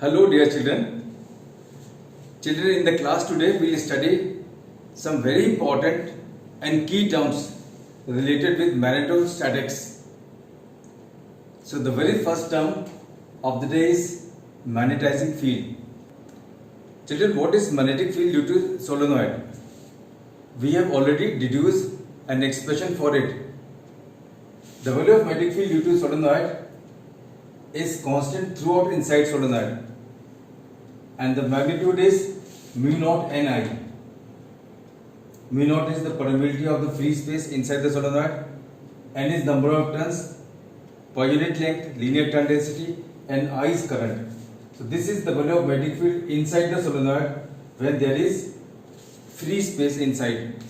Hello dear children. Children, in the class today we will study some very important and key terms related with magnetostatics. So the very first term of the day is magnetizing field. Children, what is magnetic field due to solenoid? We have already deduced an expression for it. The value of magnetic field due to solenoid is constant throughout inside solenoid, and the magnitude is mu naught Ni. Mu naught is the permeability of the free space inside the solenoid, N is number of turns per unit length, linear turn density, and I is current. So this is the value of magnetic field inside the solenoid when there is free space inside,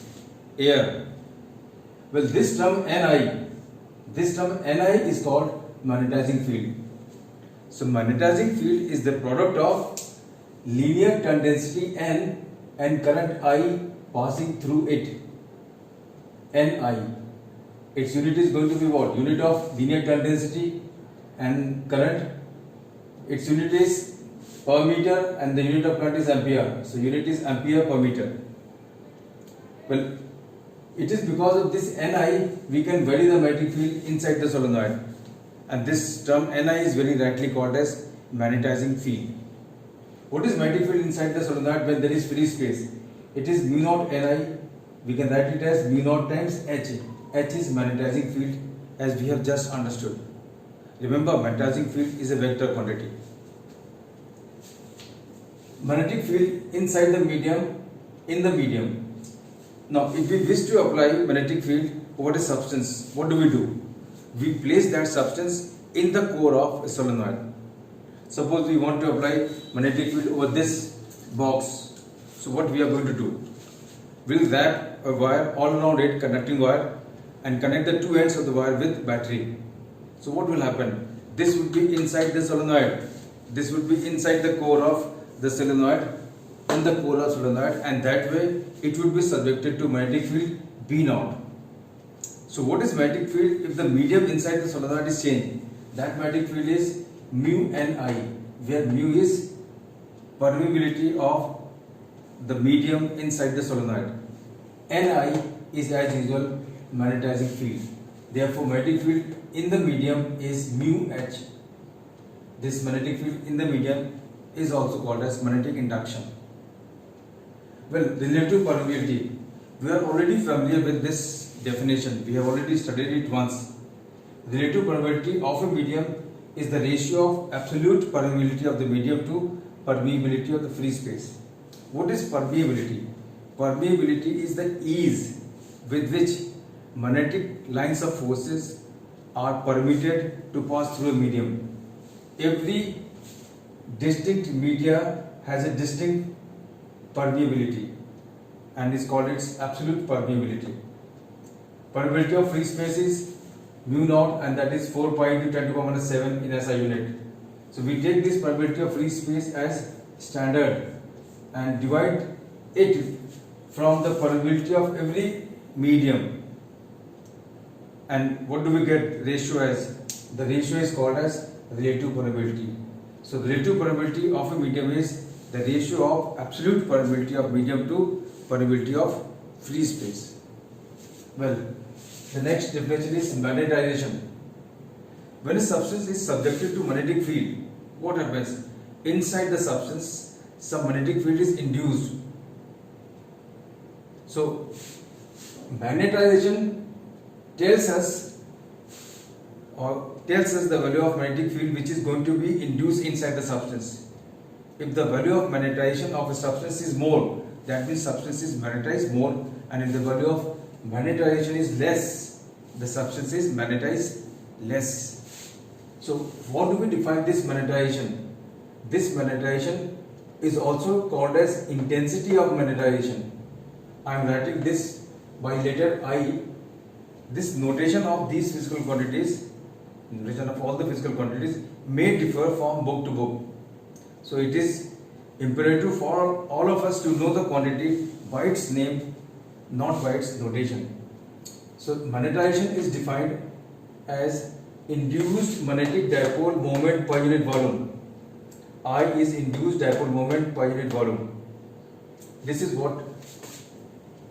air. Well, this term Ni is called magnetizing field. So magnetizing field is the product of linear turn density N and current I passing through it, Ni. Its unit is going to be what? Unit of linear turn density and current. Its unit is per meter and the unit of current is ampere. So unit is ampere per meter. Well, it is because of this Ni we can vary the magnetic field inside the solenoid. And this term Ni is very rightly called as magnetizing field. What is magnetic field inside the solenoid when there is free space? It is mu naught Ni. We can write it as mu naught times H. H is magnetizing field, as we have just understood. Remember, magnetizing field is a vector quantity. Magnetic field inside the medium, in the medium. Now, if we wish to apply magnetic field over a substance, what do? We place that substance in the core of a solenoid. Suppose we want to apply magnetic field over this box. So what we are going to do? We'll wrap a wire all around it, conducting wire, and connect the two ends of the wire with battery. So what will happen? This would be inside the solenoid. This would be inside the core of the solenoid, in the core of solenoid, and that way it would be subjected to magnetic field B naught. So what is magnetic field if the medium inside the solenoid is changed? That magnetic field is mu Ni, where mu is permeability of the medium inside the solenoid. Ni is as usual magnetizing field. Therefore, magnetic field in the medium is mu H. This magnetic field in the medium is also called as magnetic induction. Well, relative permeability. We are already familiar with this definition. We have already studied it once. Relative permeability of a medium is the ratio of absolute permeability of the medium to permeability of the free space. What is permeability? Permeability is the ease with which magnetic lines of forces are permitted to pass through a medium. Every distinct media has a distinct permeability and is called its absolute permeability. Permeability of free space is mu naught, and that is 4 pi into 10 to the power minus 7 in SI unit. So we take this permeability of free space as standard and divide it from the permeability of every medium. And what do we get ratio as? The ratio is called as relative permeability. So the relative permeability of a medium is the ratio of absolute permeability of medium to permeability of free space. Well, the next definition is magnetization. When a substance is subjected to magnetic field, what happens? Inside the substance, some magnetic field is induced. So, magnetization tells us the value of magnetic field which is going to be induced inside the substance. If the value of magnetization of a substance is more, that means substance is magnetized more, and if the value of magnetization is less, the substance is magnetized less. So how do we define this magnetization? This magnetization is also called as intensity of magnetization. I am writing this by letter I. This notation of these physical quantities, notation of all the physical quantities, may differ from book to book. So it is imperative for all of us to know the quantity by its name, not by its notation. So magnetization is defined as induced magnetic dipole moment per unit volume. I is induced dipole moment per unit volume. This is what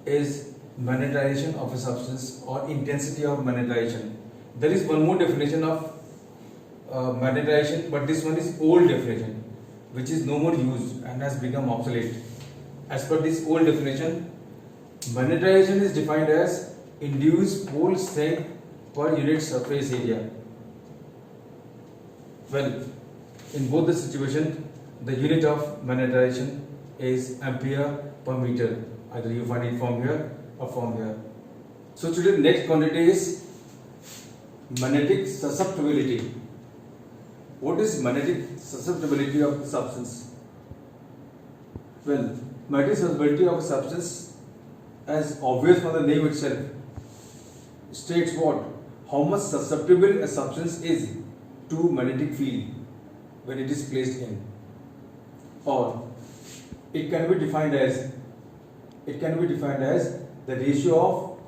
is magnetization of a substance or intensity of magnetization. There is one more definition of magnetization, but this one is old definition, which is no more used and has become obsolete. As per this old definition, magnetization is defined as induced pole strength per unit surface area. Well, in both the situation, the unit of magnetization is ampere per meter. Either you find it from here or from here. So today the next quantity is magnetic susceptibility. What is magnetic susceptibility of the substance? Well, magnetic susceptibility of a substance, as obvious from the name itself, states what? How much susceptible a substance is to magnetic field when it is placed in. Or it can be defined as the ratio of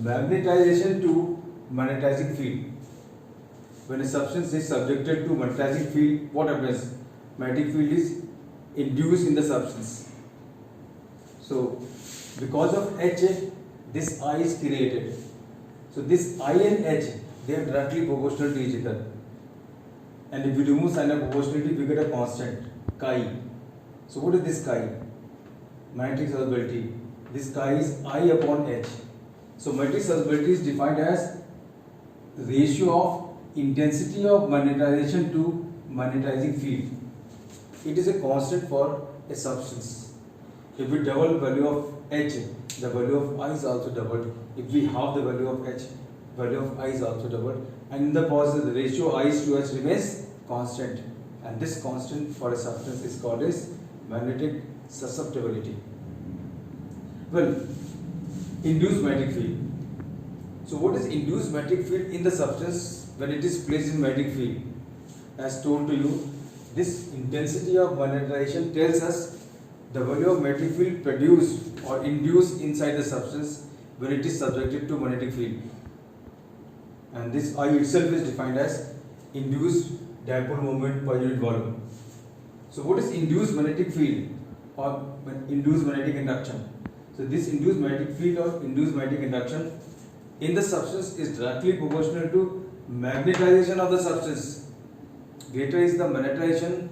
magnetization to magnetizing field. When a substance is subjected to magnetizing field, what happens? Magnetic field is induced in the substance. So because of H, this I is created. So this I and H, they are directly proportional to each other. And if we remove sign of proportionality, we get a constant, chi. So what is this chi? Magnetic susceptibility. This chi is I upon H. So magnetic susceptibility is defined as ratio of intensity of magnetization to magnetizing field. It is a constant for a substance. If we double value of H, the value of I is also doubled. If we halve the value of H, value of I is also doubled. And in the process, the ratio I is to H remains constant. And this constant for a substance is called as magnetic susceptibility. Well, induced magnetic field. So what is induced magnetic field in the substance when it is placed in magnetic field? As told to you, this intensity of magnetization tells us the value of magnetic field produced or induced inside the substance when it is subjected to magnetic field. And this I itself is defined as induced dipole moment per unit volume. So what is induced magnetic field or induced magnetic induction? So this induced magnetic field or induced magnetic induction in the substance is directly proportional to magnetization of the substance. Greater is the magnetization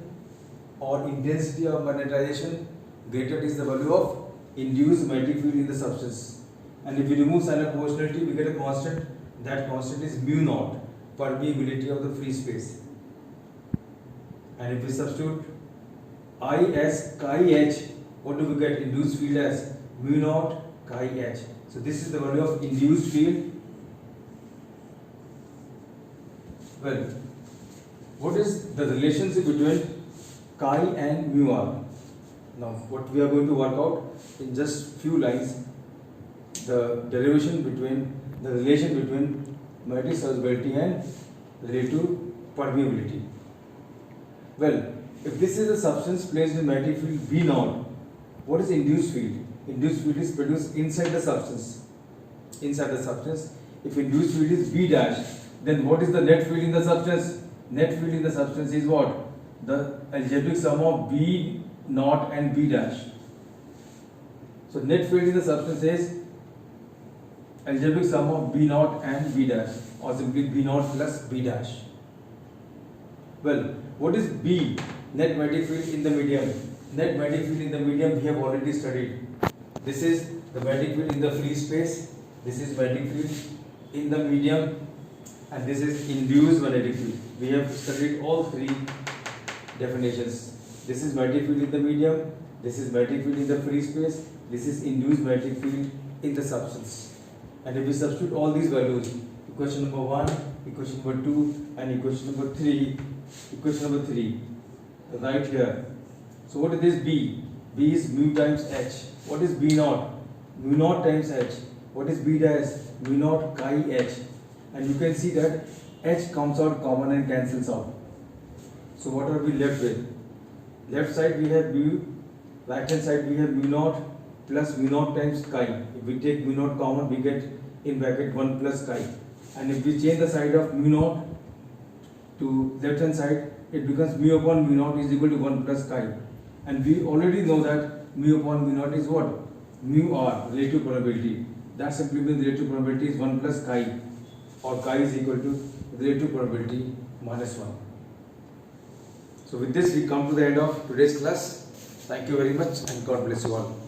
or intensity of magnetization, greater is the value of induced magnetic field in the substance. And if we remove sign of proportionality, we get a constant. That constant is mu naught, permeability of the free space. And if we substitute I as chi H, what do we get? Induced field as mu naught chi H. So this is the value of induced field. Well, what is the relationship between chi and mu r? Now, what we are going to work out in just few lines, the relation between magnetic susceptibility and relative permeability. Well, if this is a substance placed in magnetic field V naught, what is induced field? Induced field is produced inside the substance. If induced field is V dash, then what is the net field in the substance? Net field in the substance is what? The algebraic sum of V naught and V dash. So net field in the substance is algebraic sum of V naught and V dash, or simply V naught plus V dash. Well, what is B? Net magnetic field in the medium. Net magnetic field in the medium we have already studied. This is the magnetic field in the free space. This is magnetic field in the medium, and this is induced magnetic field. We have studied all three definitions. This is magnetic field in the medium. This is magnetic field in the free space. This is induced magnetic field in the substance. And if we substitute all these values, equation number 1, equation number 2, and equation number 3, right here. So what is this B? B is mu times H. What is B naught? Mu naught times H. What is B dash? Mu naught chi H. And you can see that H comes out common and cancels out. So what are we left with? Left side we have mu, right hand side we have mu naught plus mu naught times chi. If we take mu naught common, we get in bracket 1 plus chi. And if we change the side of mu naught to left hand side, it becomes mu upon mu naught is equal to 1 plus chi. And we already know that mu upon mu naught is what? Mu r, relative probability. That simply means relative probability is 1 plus chi, or chi is equal to relative probability minus 1. So with this we come to the end of today's class. Thank you very much and God bless you all.